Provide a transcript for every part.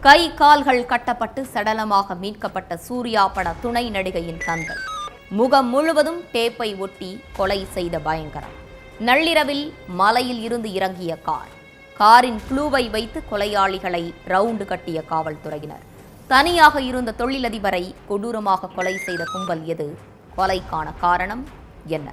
கை கால்கள் கட்டப்பட்டு சடலமாக மீட்கப்பட்ட சூர்யா பட துணை நடிகையின் தந்தை. முகம் முழுவதும் டேப்பை ஒட்டி கொலை செய்த பயங்கரம். நள்ளிரவில் மலையில் இருந்து இறங்கிய காரின் க்ளூவை வைத்து கொலையாளிகளை ரவுண்டு கட்டிய காவல்துறையினர். தனியாக இருந்த தொழிலதிபரை கொடூரமாக கொலை செய்த கும்பல் எது? கொலைக்கான காரணம் என்ன?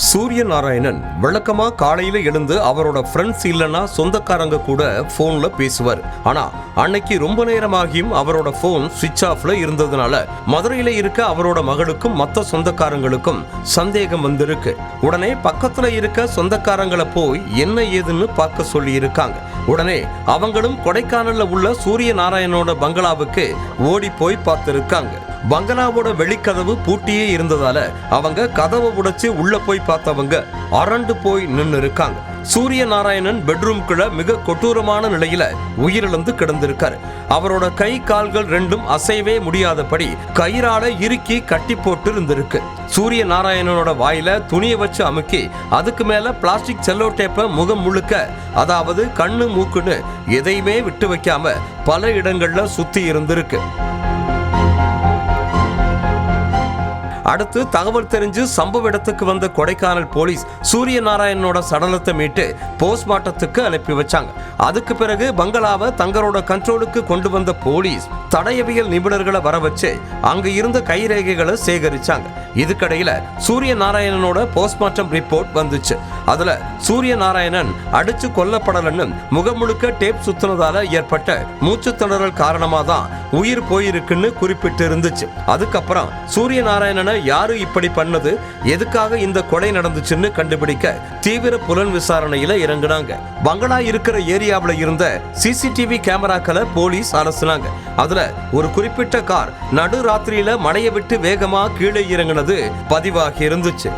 சூரிய நாராயணன் வழக்கமா காலையில எழுந்து அவரோட ஃப்ரெண்ட்ஸ் இல்லைன்னா சொந்தக்காரங்க கூட போன்ல பேசுவார். ஆனா அன்னைக்கு ரொம்ப நேரமாகியும் அவரோட போன் சுவிட்ச் ஆஃப்ல இருந்ததுனால மதுரையில இருக்க அவரோட மகளுக்கும் மற்ற சொந்தக்காரங்களுக்கும் சந்தேகம் வந்திருக்கு. உடனே பக்கத்துல இருக்க சொந்தக்காரங்களை போய் என்ன ஏதுன்னு பார்க்க சொல்லி இருக்காங்க. உடனே அவங்களும் கொடைக்கானல்ல உள்ள சூரிய நாராயணனோட பங்களாவுக்கு ஓடி போய் பார்த்திருக்காங்க. பங்களாவோட வெளிக்கதவு பூட்டியே இருந்ததால அவங்க கதவை உடைச்சு உள்ள போய் பார்த்தவங்க அரண்டு போய் நின்று இருக்காங்க. சூரிய நாராயணன் பெட்ரூம்குள்ள மிக கொடூரமான நிலையில உயிரிழந்து கிடந்திருக்காரு. அவரோட கை கால்கள் ரெண்டும் அசையவே முடியாதபடி கயிறால இறுக்கி கட்டி போட்டு இருந்திருக்கு. சூரிய நாராயணனோட வாயில துணியை வச்சு அமுக்கி அதுக்கு மேல பிளாஸ்டிக் செல்லோ டேப்பை முகம் முழுக்க, அதாவது கண்ணு மூக்குன்னு எதையுமே விட்டு வைக்காம பல இடங்கள்ல சுத்தி இருந்திருக்கு. அடுத்து தகவல் தெரிஞ்சு சம்பவ இடத்துக்கு வந்த கொடைக்கானல் போலீஸ் சூரிய நாராயணனோட சடலத்தை மீட்டு போஸ்ட்மார்ட்டத்துக்கு அனுப்பி வச்சாங்க. அதுக்கு பிறகு பங்களாவை தங்களோட கண்ட்ரோலுக்கு கொண்டு வந்த போலீஸ் தடயவியல் நிபுணர்களை வர வச்சு அங்க இருந்த கைரேகைகளை சேகரிச்சாங்க. இதுக்கடையில சூரிய நாராயணனோட போஸ்ட்மார்ட்டம் ரிப்போர்ட் வந்துச்சு. அதுல சூரிய நாராயணன் அடிச்சு கொல்லப்படலன்னு முகம் முழுக்க டேப் சுத்தினதால ஏற்பட்ட மூச்சு திணறல் காரணமா தான் உயிர் போயிருக்குன்னு குறிப்பிட்டு இருந்துச்சு. அதுக்கப்புறம் சூரிய நாராயணனை யாரு இப்படி பண்ணது, எதுக்காக இந்த கொலை நடந்துச்சுன்னு கண்டுபிடிக்க தீவிர புலன் விசாரணையில இறங்குனாங்க. பங்களா இருக்கிற ஏரியாவில இருந்த சிசிடிவி கேமராக்களை போலீஸ் அலசுனாங்க. அதுல ஒரு குறிப்பிட்ட கார் நடு ராத்திரியில மலையை விட்டு வேகமா கீழே இறங்கினது பதிவாகி இருந்துச்சு.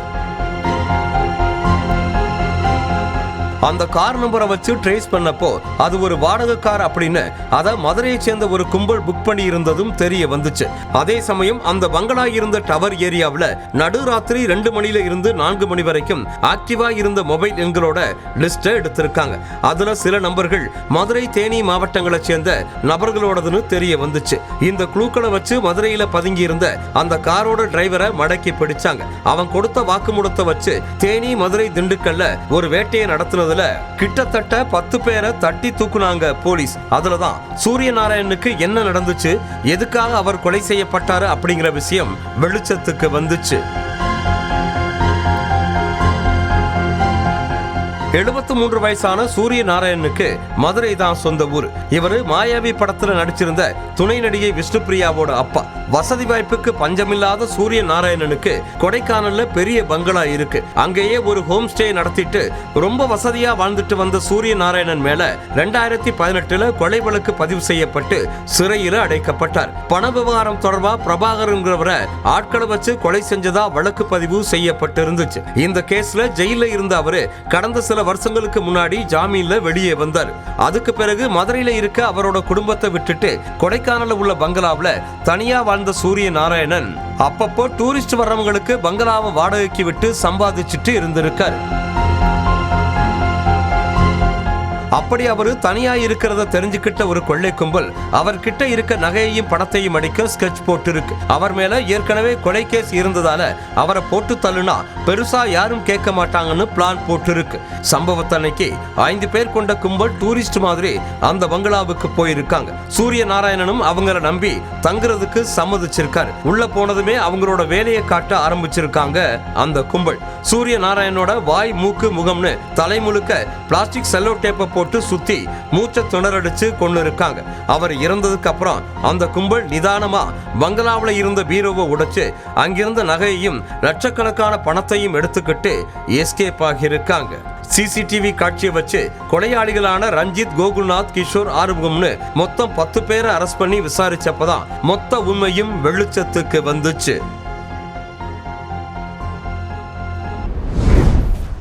அந்த கார் நம்பரை வச்சு ட்ரேஸ் பண்ணப்போ அது ஒரு வாடகை கார் அப்படின்னு அதை மதுரையை சேர்ந்த ஒரு கும்பல் புக் பண்ணி இருந்ததும் தெரிய வந்துச்சு. அதே சமயம் அந்த பங்களா இருந்த டவர் ஏரியாவில் நடுராத்திரி 2 மணில இருந்து 4 மணி வரைக்கும் ஆக்டிவா இருந்த மொபைல் எண்களோட லிஸ்ட எடுத்திருக்காங்க. அதுல சில நம்பர்கள் மதுரை தேனி மாவட்டங்களை சேர்ந்த நபர்களோடதுன்னு தெரிய வந்துச்சு. இந்த க்ளூக்களை வச்சு மதுரையில பதுங்கி இருந்த அந்த காரோட டிரைவரை மடக்கி பிடிச்சாங்க. அவன் கொடுத்த வாக்குமூலத்தை வச்சு தேனி மதுரை திண்டுக்கல்ல ஒரு வேட்டையை நடத்தினது கிட்டத்தட்ட 10 பேரை தட்டி தூக்குனாங்க போலீஸ். அதுலதான் சூரிய நாராயணனுக்கு என்ன நடந்துச்சு, எதுக்காக அவர் கொலை செய்யப்பட்டாரு அப்படிங்கிற விஷயம் வெளிச்சத்துக்கு வந்துச்சு. 73 வயசான சூரிய நாராயணனுக்கு மதுரை தான் சொந்த ஊர். இவரு மாயாவி படத்துல நடிச்சிருந்த துணை நடிகை விஷ்ணுபிரியாவோட அப்பா. வசதி வாய்ப்புக்கு பஞ்சமில்லாத சூரிய நாராயணனுக்கு கொடைக்கானல்ல பெரிய பங்களா இருக்கு. அங்கேயே ஒரு ஹோம் ஸ்டே நடத்திட்டு ரொம்ப வசதியா வாழ்ந்துட்டு வந்த சூரிய நாராயணன் மேல 2018 கொலை வழக்கு பதிவு செய்யப்பட்டு சிறையில அடைக்கப்பட்டார். பண விவகாரம் தொடர்பா பிரபாகர்ங்கிறவரை ஆட்களை வச்சு கொலை செஞ்சதா வழக்கு பதிவு செய்யப்பட்டு இருந்துச்சு. இந்த கேஸ்ல ஜெயில இருந்த அவரு கடந்த சில வருஷங்களுக்கு முன்னாடி ஜாமீன்ல வெளியே வந்தார். அதுக்கு பிறகு மதுரையில இருக்க அவரோட குடும்பத்தை விட்டுட்டு கொடைக்கானல்ல உள்ள பங்களாவுல தனியா வாழ்ந்த சூரிய நாராயணன் அப்பப்போ டூரிஸ்ட் வர்றவங்களுக்கு பங்களாவை வாடகைக்கு விட்டு சம்பாதிச்சுட்டு இருந்திருக்கார். அப்படி அவரு தனியா இருக்கிறத தெரிஞ்சுக்கிட்ட ஒரு கொள்ளை கும்பல் அவர்கிட்ட இருக்க நகையையும் பணத்தையும் அடிக்க ஸ்கெட்ச் போட்டு இருக்கு. அவர் மேல ஏற்கனவே கொலை கேஸ் இருந்ததால அவரை போட்டு தள்ளுனா பெருசா யாரும் கேட்க மாட்டாங்கன்னு பிளான் போட்டு இருக்கு. சம்பவத்தன்னைக்கு 5 பேர் கொண்ட கும்பல் டூரிஸ்ட் மாதிரி அந்த பங்களாவுக்கு போயிருக்காங்க. சூரிய நாராயணனும் அவங்கள நம்பி தங்குறதுக்கு சம்மதிச்சிருக்காரு. உள்ள போனதுமே அவங்களோட வேலையை காட்ட ஆரம்பிச்சிருக்காங்க அந்த கும்பல். சூரிய நாராயணனோட வாய், மூக்கு, முகம்னு தலை முழுக்க பிளாஸ்டிக் செல்லோ டேப்பை போட்டு சுத்தி மூச்சை திணறடிச்சு கொண்டு இருக்காங்க. அவர் இறந்ததுக்கு அப்புறம் அந்த கும்பல் நிதானமா பங்களாவில் இருந்த பீரோவை உடைச்சு அங்கிருந்த நகையையும் லட்சக்கணக்கான பணத்தையும் எடுத்துக்கிட்டு எஸ்கேப் ஆகியிருக்காங்க. சிசிடிவி காட்சியை வச்சு கொலையாளிகளான ரஞ்சித், கோகுல்நாத், கிஷோர், ஆறுமுகம்னு மொத்தம் 10 பேரை அரெஸ்ட் பண்ணி விசாரிச்சப்பதான் மொத்த உண்மையும் வெளிச்சத்துக்கு வந்துச்சு.